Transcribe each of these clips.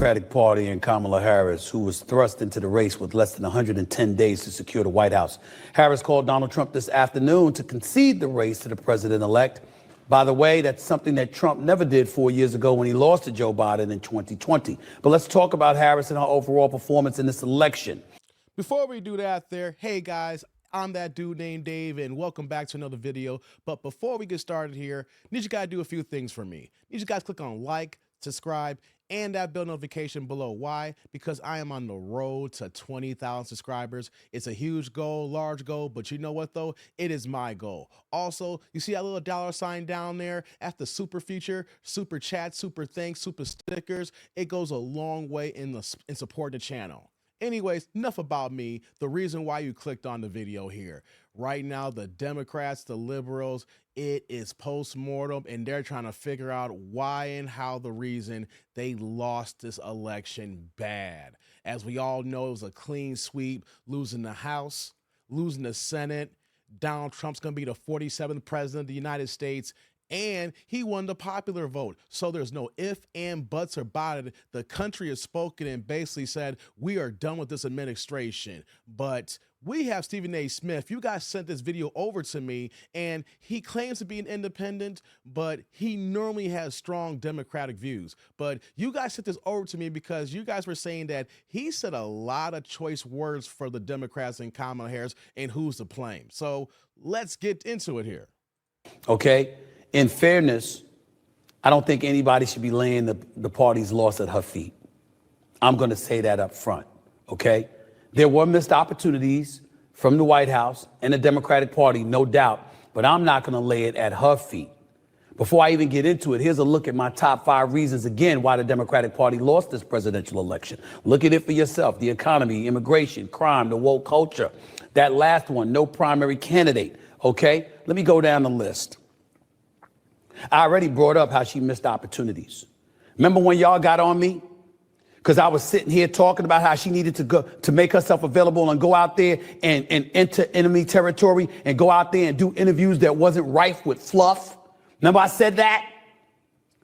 Democratic Party and Kamala Harris, who was thrust into the race with less than 110 days to secure the White House. Harris called Donald Trump this afternoon to concede the race to the president-elect. By the way, that's something that Trump never did 4 years ago when he lost to Joe Biden in 2020. But let's talk about Harris and her overall performance in this election. Before we do that hey guys, I'm that dude named Dave, and welcome back to another video. But before we get started here, need you guys to do a few things for me. Need you guys click on like, subscribe, and that bell notification below. Why? Because I am on the road to 20,000 subscribers. It's a huge goal, large goal, but you know what though? It is my goal. Also, you see that little $sign down there at the super feature, super chat, super thanks, super stickers. It goes a long way in supporting the channel. Anyways, enough about me. The reason why you clicked on the video here. Right now, the Democrats, the liberals, it is post-mortem, and they're trying to figure out why and how the reason they lost this election bad. As we all know, it was a clean sweep, losing the House, losing the Senate. Donald Trump's going to be the 47th president of the United States, and he won the popular vote. So there's no if, and, buts, or about it. The country has spoken and basically said, we are done with this administration. But we have Stephen A. Smith. You guys sent this video over to me, and he claims to be an independent, but he normally has strong Democratic views. But you guys sent this over to me because you guys were saying that he said a lot of choice words for the Democrats and Kamala Harris, and who's to blame. So let's get into it here. Okay. In fairness, I don't think anybody should be laying the party's loss at her feet. I'm going to say that up front, okay? There were missed opportunities from the White House and the Democratic Party, no doubt, but I'm not going to lay it at her feet. Before I even get into it, here's a look at my top 5 reasons, again, why the Democratic Party lost this presidential election. Look at it for yourself. The economy, immigration, crime, the woke culture. That last one, no primary candidate, okay? Let me go down the list. I already brought up how she missed opportunities. Remember when y'all got on me? Because I was sitting here talking about how she needed to go to make herself available and go out there and enter enemy territory and go out there and do interviews that wasn't rife with fluff. Remember I said that?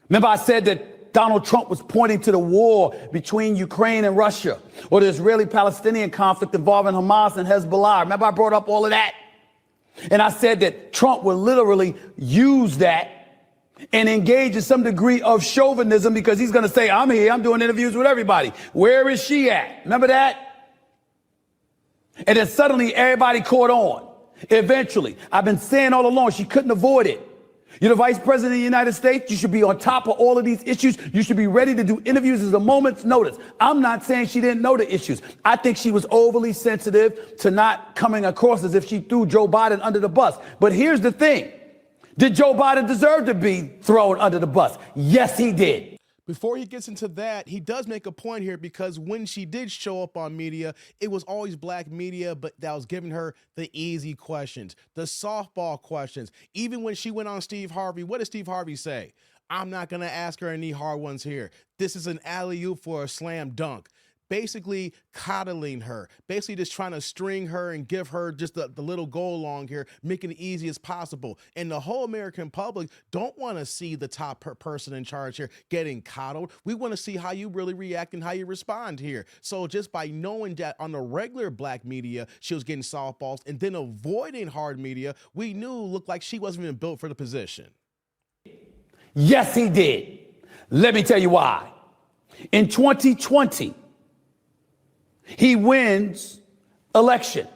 Remember I said that Donald Trump was pointing to the war between Ukraine and Russia, or the Israeli-Palestinian conflict involving Hamas and Hezbollah. Remember I brought up all of that? And I said that Trump would literally use that and engage in some degree of chauvinism because he's going to say, I'm here, I'm doing interviews with everybody. Where is she at? Remember that? And then suddenly everybody caught on. Eventually, I've been saying all along, she couldn't avoid it. You're the vice president of the United States. You should be on top of all of these issues. You should be ready to do interviews at a moment's notice. I'm not saying she didn't know the issues. I think she was overly sensitive to not coming across as if she threw Joe Biden under the bus. But here's the thing. Did Joe Biden deserve to be thrown under the bus? Yes, he did. Before he gets into that, he does make a point here because when she did show up on media, it was always black media, but that was giving her the easy questions, the softball questions. Even when she went on Steve Harvey, what did Steve Harvey say? I'm not going to ask her any hard ones here. This is an alley-oop for a slam dunk. Basically coddling her, basically just trying to string her and give her just the little go along here, making it easy as possible. And the whole American public don't want to see the top person in charge here getting coddled. We want to see how you really react and how you respond here. So just by knowing that on the regular black media, she was getting softballs and then avoiding hard media, we knew it looked like she wasn't even built for the position. Yes, he did. Let me tell you why. In 2020, he wins election.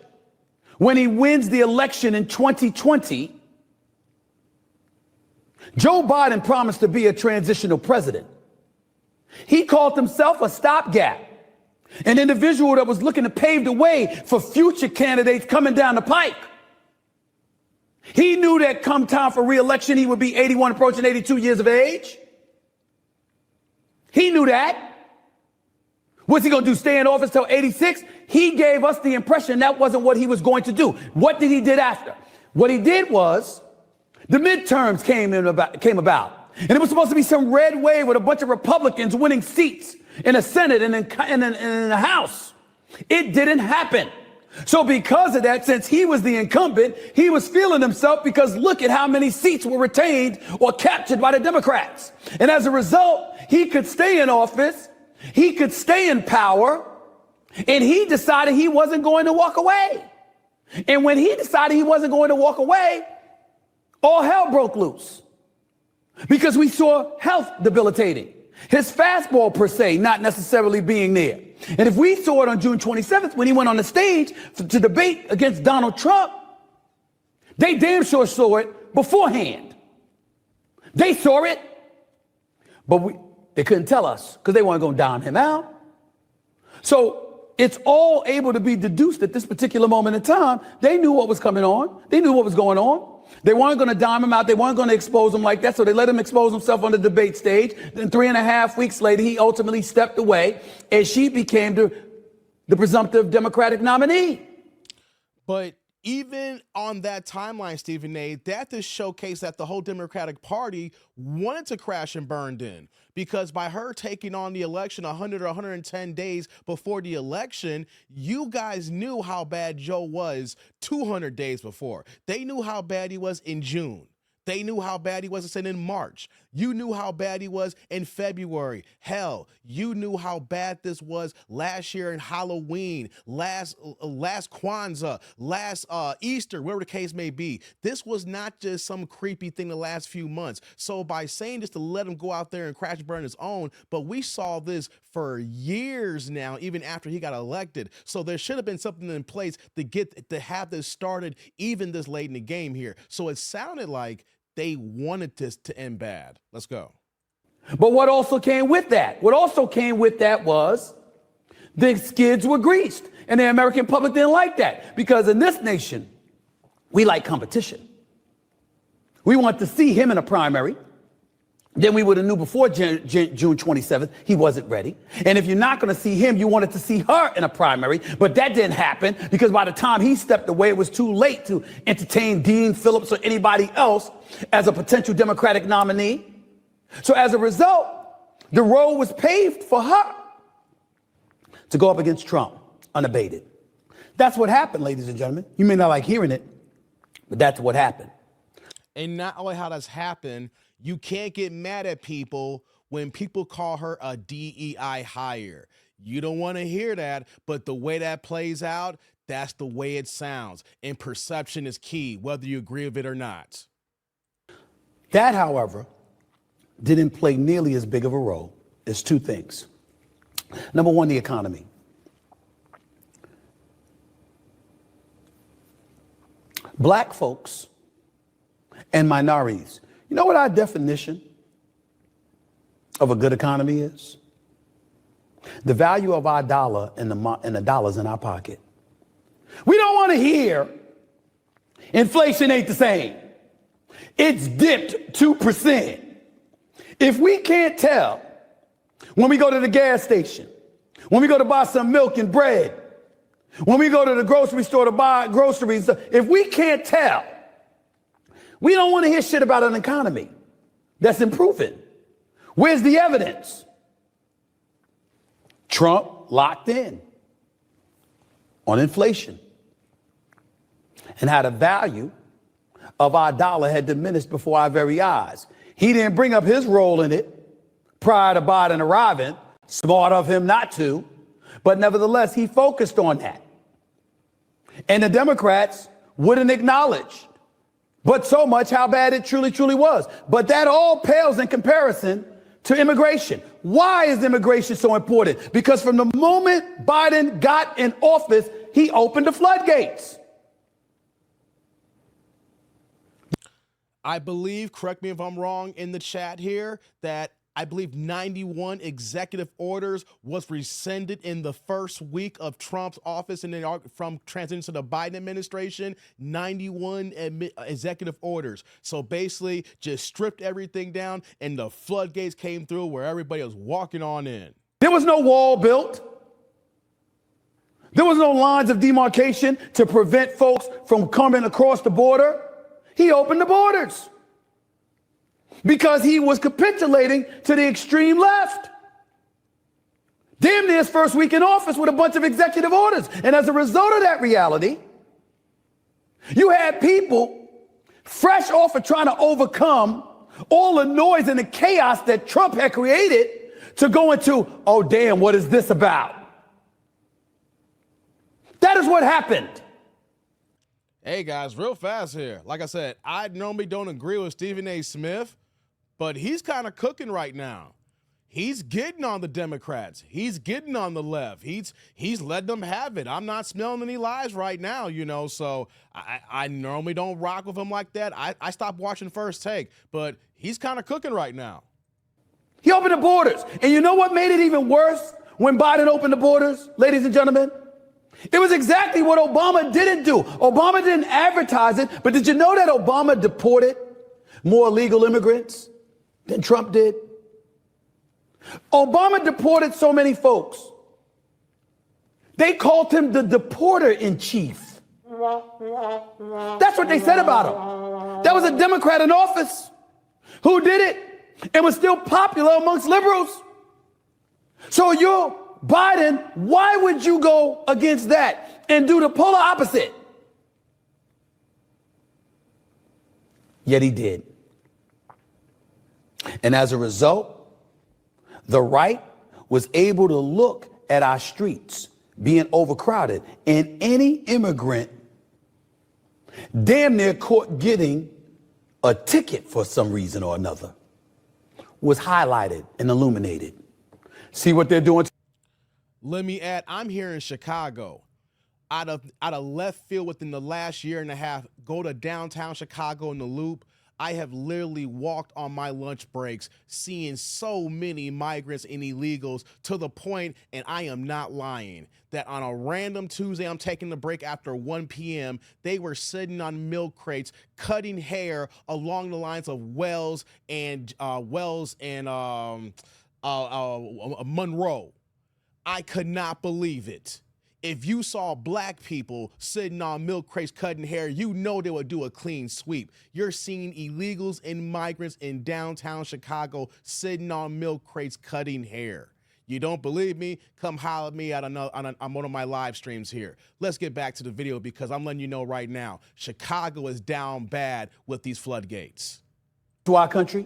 When he wins the election in 2020, Joe Biden promised to be a transitional president. He called himself a stopgap, an individual that was looking to pave the way for future candidates coming down the pike. He knew that come time for re-election, he would be 81, approaching 82 years of age. He knew that. What's he going to do, stay in office till 86? He gave us the impression that wasn't what he was going to do. What did he did after? What he did was the midterms came about. And it was supposed to be some red wave with a bunch of Republicans winning seats in the Senate and in the House. It didn't happen. So because of that, since he was the incumbent, he was feeling himself because look at how many seats were retained or captured by the Democrats. And as a result, he could stay in office. he could stay in power, and he decided he wasn't going to walk away. And when he decided he wasn't going to walk away, all hell broke loose because we saw health debilitating. His fastball, per se, not necessarily being there. And if we saw it on June 27th, when he went on the stage to debate against Donald Trump, they damn sure saw it beforehand. They saw it, but they couldn't tell us because they weren't going to dime him out. So it's all able to be deduced at this particular moment in time. They knew what was coming on. They knew what was going on. They weren't going to dime him out. They weren't going to expose him like that. So they let him expose himself on the debate stage. Then 3.5 weeks later, he ultimately stepped away and she became the presumptive Democratic nominee. But even on that timeline, Stephen A., that just showcased that the whole Democratic Party wanted to crash and burned in, because by her taking on the election 100 or 110 days before the election, you guys knew how bad Joe was 200 days before. They knew how bad he was in June. They knew how bad he was in March. You knew how bad he was in February. Hell, you knew how bad this was last year in Halloween, last Kwanzaa, last Easter, whatever the case may be. This was not just some creepy thing the last few months. So by saying just to let him go out there and crash and burn his own, but we saw this for years now, even after he got elected. So there should have been something in place to have this started even this late in the game here. So it sounded like they wanted this to end bad. Let's go. But what also came with that? What also came with that was the skids were greased. And the American public didn't like that, because in this nation, we like competition. We want to see him in a primary. Then we would have knew before June 27th, he wasn't ready. And if you're not going to see him, you wanted to see her in a primary. But that didn't happen, because by the time he stepped away, it was too late to entertain Dean Phillips or anybody else as a potential Democratic nominee. So as a result, the road was paved for her to go up against Trump unabated. That's what happened, ladies and gentlemen. You may not like hearing it, but that's what happened. And not only how that's happened, you can't get mad at people when people call her a DEI hire. You don't want to hear that, but the way that plays out, that's the way it sounds. And perception is key, whether you agree with it or not. That, however, didn't play nearly as big of a role as two things. Number one, the economy. Black folks and minorities. You know what our definition of a good economy is? The value of our dollar and the dollars in our pocket. We don't want to hear inflation ain't the same. It's dipped 2%. If we can't tell when we go to the gas station, when we go to buy some milk and bread, when we go to the grocery store to buy groceries, if we can't tell, we don't want to hear shit about an economy that's improving. Where's the evidence? Trump locked in on inflation and how the value of our dollar had diminished before our very eyes. He didn't bring up his role in it prior to Biden arriving. Smart of him not to. But nevertheless, he focused on that. And the Democrats wouldn't acknowledge but so much how bad it truly, truly was. But that all pales in comparison to immigration. Why is immigration so important? Because from the moment Biden got in office, he opened the floodgates. I believe, correct me if I'm wrong in the chat here, that I believe 91 executive orders was rescinded in the first week of Trump's office, and then from transition to the Biden administration, 91 executive orders. So basically just stripped everything down and the floodgates came through where everybody was walking on in. There was no wall built. There was no lines of demarcation to prevent folks from coming across the border. He opened the borders because he was capitulating to the extreme left. Damn near his first week in office with a bunch of executive orders. And as a result of that reality, you had people fresh off of trying to overcome all the noise and the chaos that Trump had created to go into, oh, damn, what is this about? That is what happened. Hey guys, real fast here. Like I said, I normally don't agree with Stephen A. Smith, but he's kind of cooking right now. He's getting on the Democrats. He's getting on the left. He's letting them have it. I'm not smelling any lies right now, you know, so I normally don't rock with him like that. I stopped watching First Take, but he's kind of cooking right now. He opened the borders. And you know what made it even worse when Biden opened the borders, ladies and gentlemen? It was exactly what Obama didn't do. Obama didn't advertise it, but did you know that Obama deported more illegal immigrants than Trump did? Obama deported so many folks. They called him the deporter in chief. That's what they said about him. That was a Democrat in office who did it and was still popular amongst liberals. So you're Biden, why would you go against that and do the polar opposite? Yet he did. And as a result, the right was able to look at our streets being overcrowded, and any immigrant damn near caught getting a ticket for some reason or another was highlighted and illuminated. See what they're doing? Let me add, I'm here in Chicago. Out of left field within the last year and a half, go to downtown Chicago in the Loop. I have literally walked on my lunch breaks seeing so many migrants and illegals to the point, and I am not lying, that on a random Tuesday, I'm taking the break after 1 p.m., they were sitting on milk crates, cutting hair along the lines of Wells and Monroe. I could not believe it. If you saw black people sitting on milk crates cutting hair, you know they would do a clean sweep. You're seeing illegals and migrants in downtown Chicago sitting on milk crates cutting hair. You don't believe me? Come holler at me on one of my live streams here. Let's get back to the video because I'm letting you know right now, Chicago is down bad with these floodgates. To our country,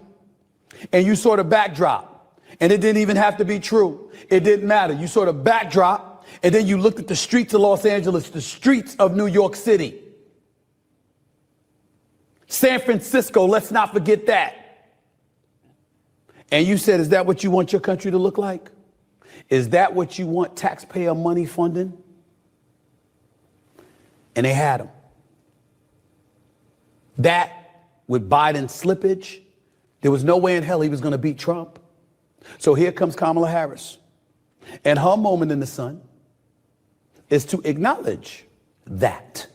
and you saw the backdrop. And it didn't even have to be true. It didn't matter. You saw the backdrop, and then you looked at the streets of Los Angeles, the streets of New York City. San Francisco, let's not forget that. And you said, is that what you want your country to look like? Is that what you want taxpayer money funding? And they had them. That, with Biden's slippage, there was no way in hell he was going to beat Trump. So here comes Kamala Harris. And her moment in the sun is to acknowledge that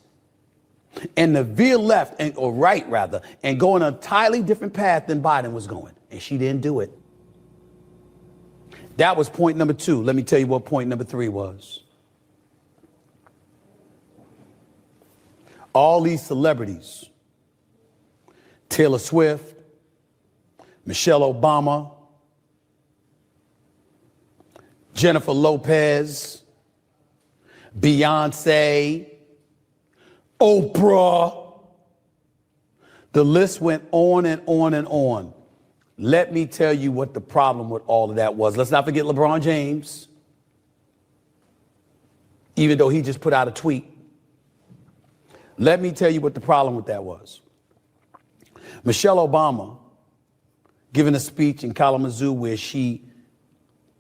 and to veer left or right rather and go on a entirely different path than Biden was going. And she didn't do it. That was point number 2. Let me tell you what point number 3 was. All these celebrities, Taylor Swift, Michelle Obama, Jennifer Lopez, Beyonce, Oprah. The list went on and on and on. Let me tell you what the problem with all of that was. Let's not forget LeBron James, even though he just put out a tweet. Let me tell you what the problem with that was. Michelle Obama giving a speech in Kalamazoo where she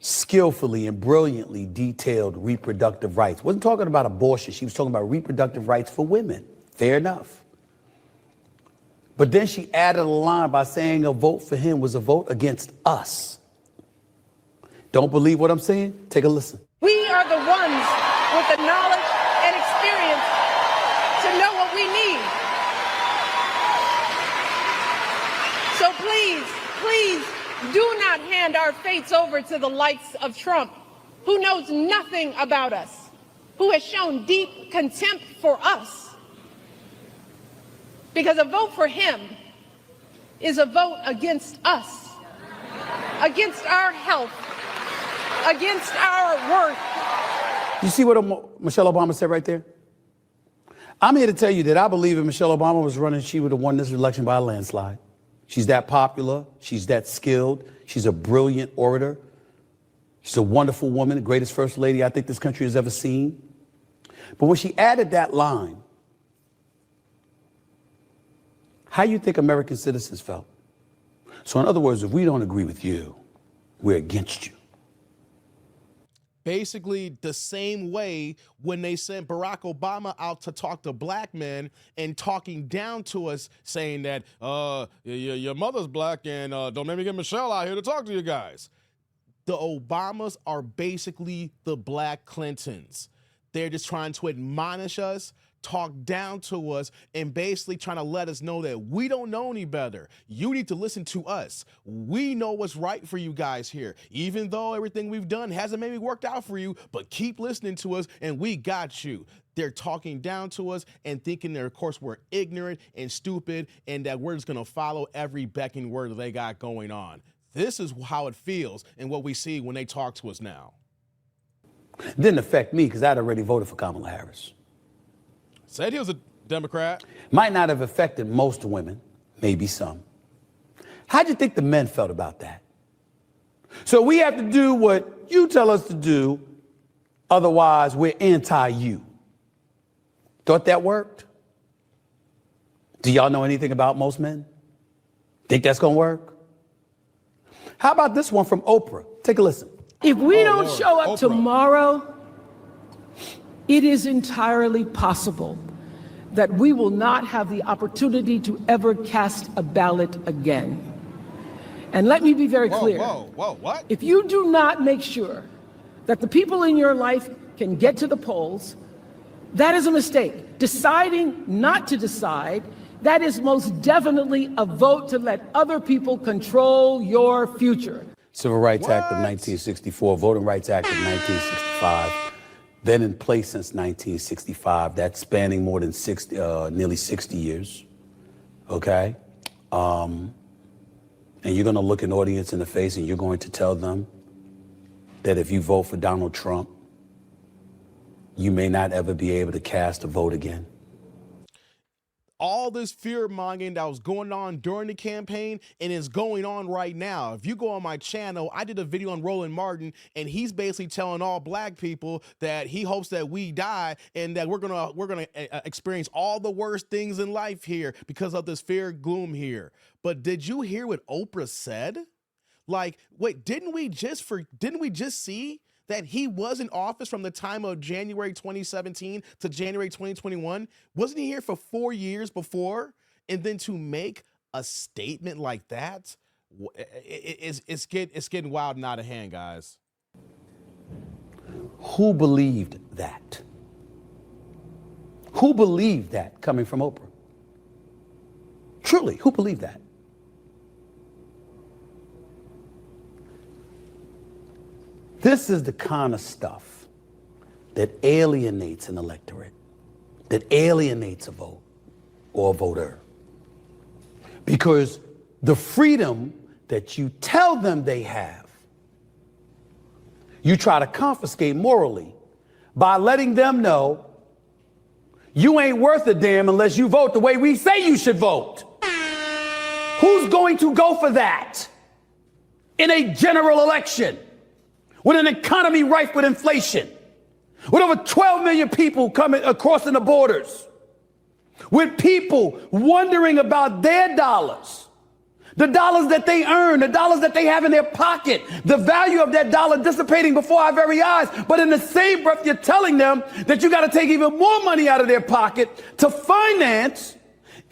skillfully and brilliantly detailed reproductive rights. Wasn't talking about abortion. She was talking about reproductive rights for women. Fair enough. But then she added a line by saying a vote for him was a vote against us. Don't believe what I'm saying? Take a listen. We are the ones with the knowledge and experience to know what we need. So please, do not hand our fates over to the likes of Trump, who knows nothing about us, who has shown deep contempt for us. Because a vote for him is a vote against us, against our health, against our worth. You see what Michelle Obama said right there? I'm here to tell you that I believe if Michelle Obama was running, she would have won this election by a landslide. She's that popular. She's that skilled. She's a brilliant orator. She's a wonderful woman, the greatest first lady I think this country has ever seen. But when she added that line, how do you think American citizens felt? So in other words, if we don't agree with you, we're against you. Basically the same way when they sent Barack Obama out to talk to black men and talking down to us, saying that your mother's black and don't make me get Michelle out here to talk to you guys. The Obamas are basically the black Clintons. They're just trying to admonish us, talk down to us, and basically trying to let us know that we don't know any better. You need to listen to us. We know what's right for you guys here. Even though everything we've done hasn't maybe worked out for you, but keep listening to us and we got you. They're talking down to us and thinking that, of course, we're ignorant and stupid and that we're just going to follow every becking word that they got going on. This is how it feels and what we see when they talk to us now. It didn't affect me because I'd already voted for Kamala Harris. Said he was a Democrat. Might not have affected most women, maybe some. How'd you think the men felt about that? So we have to do what you tell us to do, otherwise we're anti-you. Thought that worked? Do y'all know anything about most men? Think that's gonna work? How about this one from Oprah? Take a listen. If we don't Lord. show up Oprah. tomorrow, it is entirely possible that we will not have the opportunity to ever cast a ballot again. And let me be very clear. Whoa, what? If you do not make sure that the people in your life can get to the polls, that is a mistake. Deciding not to decide, that is most definitely a vote to let other people control your future. Civil Rights Act of 1964, Voting Rights Act of 1965, been in place since 1965. That's spanning more than nearly 60 years, okay? And you're gonna look an audience in the face and you're going to tell them that if you vote for Donald Trump, you may not ever be able to cast a vote again. All this fear mongering that was going on during the campaign and is going on right now. If you go on my channel, I did a video on Roland Martin, and he's basically telling all black people that he hopes that we die and that we're gonna experience all the worst things in life here because of this fear gloom here. But did you hear what Oprah said? Like, wait, didn't we just see that he was in office from the time of January 2017 to January 2021? Wasn't he here for 4 years before? And then to make a statement like that, it's getting wild and out of hand, guys. Who believed that? Who believed that coming from Oprah? Truly, who believed that? This is the kind of stuff that alienates an electorate, that alienates a vote or a voter. Because the freedom that you tell them they have, you try to confiscate morally by letting them know you ain't worth a damn unless you vote the way we say you should vote. Who's going to go for that in a general election? With an economy rife with inflation, with over 12 million people coming crossing the borders, with people wondering about their dollars, the dollars that they earn, the dollars that they have in their pocket, the value of that dollar dissipating before our very eyes. But in the same breath, you're telling them that you got to take even more money out of their pocket to finance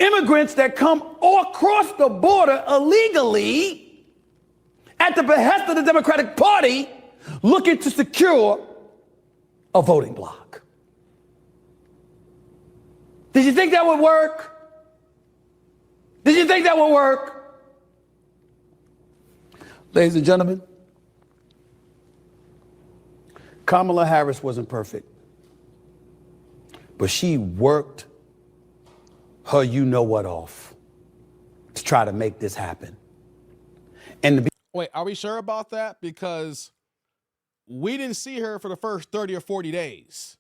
immigrants that come across the border illegally at the behest of the Democratic Party, looking to secure a voting bloc. Did you think that would work? Did you think that would work? Ladies and gentlemen, Kamala Harris wasn't perfect, but she worked her you-know-what off to try to make this happen. And to be Wait, are we sure about that? Because we didn't see her for the first 30 or 40 days.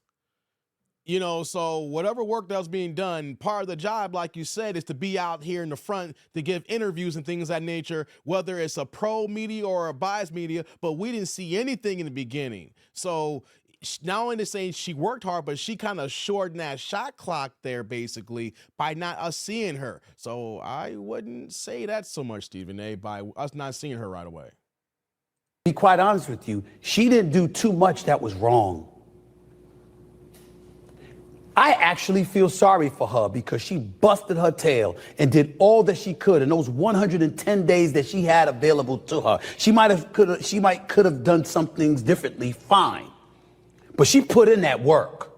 So whatever work that was being done, part of the job, like you said, is to be out here in the front to give interviews and things of that nature, whether it's a pro media or a biased media, but we didn't see anything in the beginning. So not only to say she worked hard, but she kind of shortened that shot clock there basically by not us seeing her. So I wouldn't say that so much, Stephen A., by us not seeing her right away. Be quite honest with you, she didn't do too much that was wrong. I actually feel sorry for her because she busted her tail and did all that she could in those 110 days that she had available to her. She could have done some things differently, fine. But she put in that work.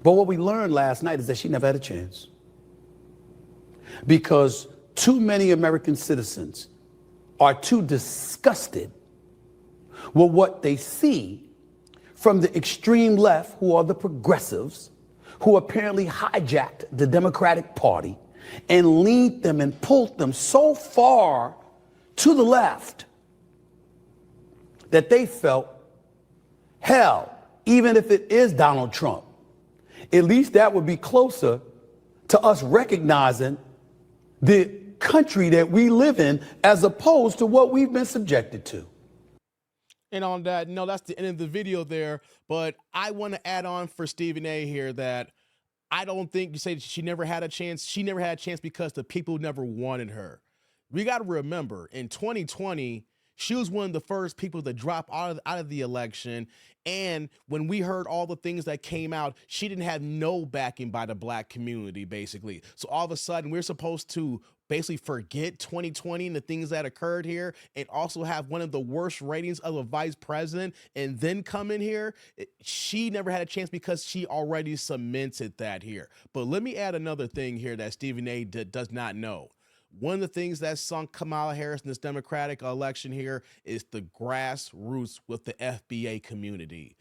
But what we learned last night is that she never had a chance. Because too many American citizens are too disgusted with what they see from the extreme left, who are the progressives, who apparently hijacked the Democratic Party and leaned them and pulled them so far to the left that they felt, hell, even if it is Donald Trump, at least that would be closer to us recognizing the country that we live in as opposed to what we've been subjected to. And on that, no, that's the end of the video there. But I want to add on for Stephen A. here that I don't think you say she never had a chance. She never had a chance because the people never wanted her. We got to remember, in 2020, she was one of the first people to drop out of the election. And when we heard all the things that came out, she didn't have no backing by the black community, basically. So all of a sudden, we're supposed to basically forget 2020 and the things that occurred here and also have one of the worst ratings of a vice president and then come in here. She never had a chance because she already cemented that here. But let me add another thing here that Stephen A. does not know. One of the things that sunk Kamala Harris in this Democratic election here is the grassroots with the FBA community.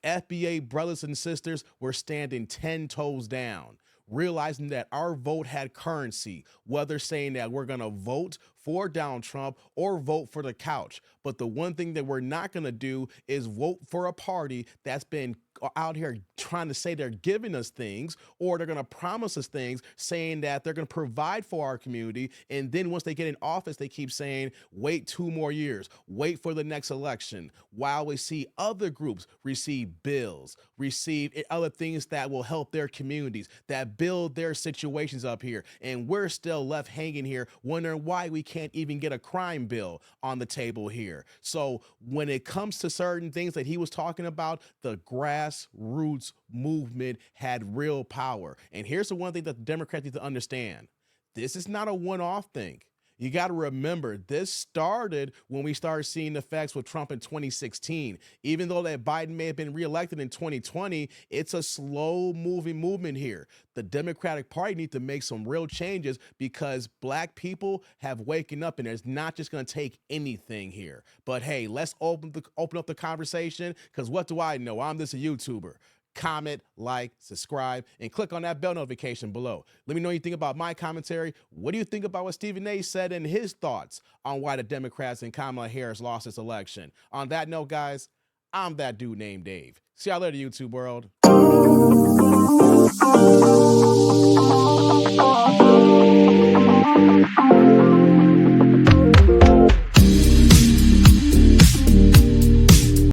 FBA brothers and sisters were standing 10 toes down, realizing that our vote had currency, whether saying that we're going to vote for Donald Trump or vote for the couch. But the one thing that we're not going to do is vote for a party that's been out here trying to say they're giving us things, or they're going to promise us things saying that they're going to provide for our community. And then once they get in office, they keep saying, wait 2 more years, wait for the next election, while we see other groups receive bills, receive other things that will help their communities, that build their situations up here. And we're still left hanging here wondering why we can't even get a crime bill on the table here. So when it comes to certain things that he was talking about, the grassroots movement had real power. And here's the one thing that the Democrats need to understand. This is not a one-off thing. You got to remember, this started when we started seeing the effects with Trump in 2016. Even though that Biden may have been reelected in 2020, it's a slow-moving movement here. The Democratic Party need to make some real changes because black people have waken up, and it's not just going to take anything here. But hey, let's open up the conversation, because what do I know? I'm just a YouTuber. Comment, like, subscribe, and click on that bell notification below. Let me know what you think about my commentary. What do you think about what Stephen A. said and his thoughts on why the Democrats and Kamala Harris lost this election? On that note, guys, I'm that dude named Dave. See y'all later, YouTube world.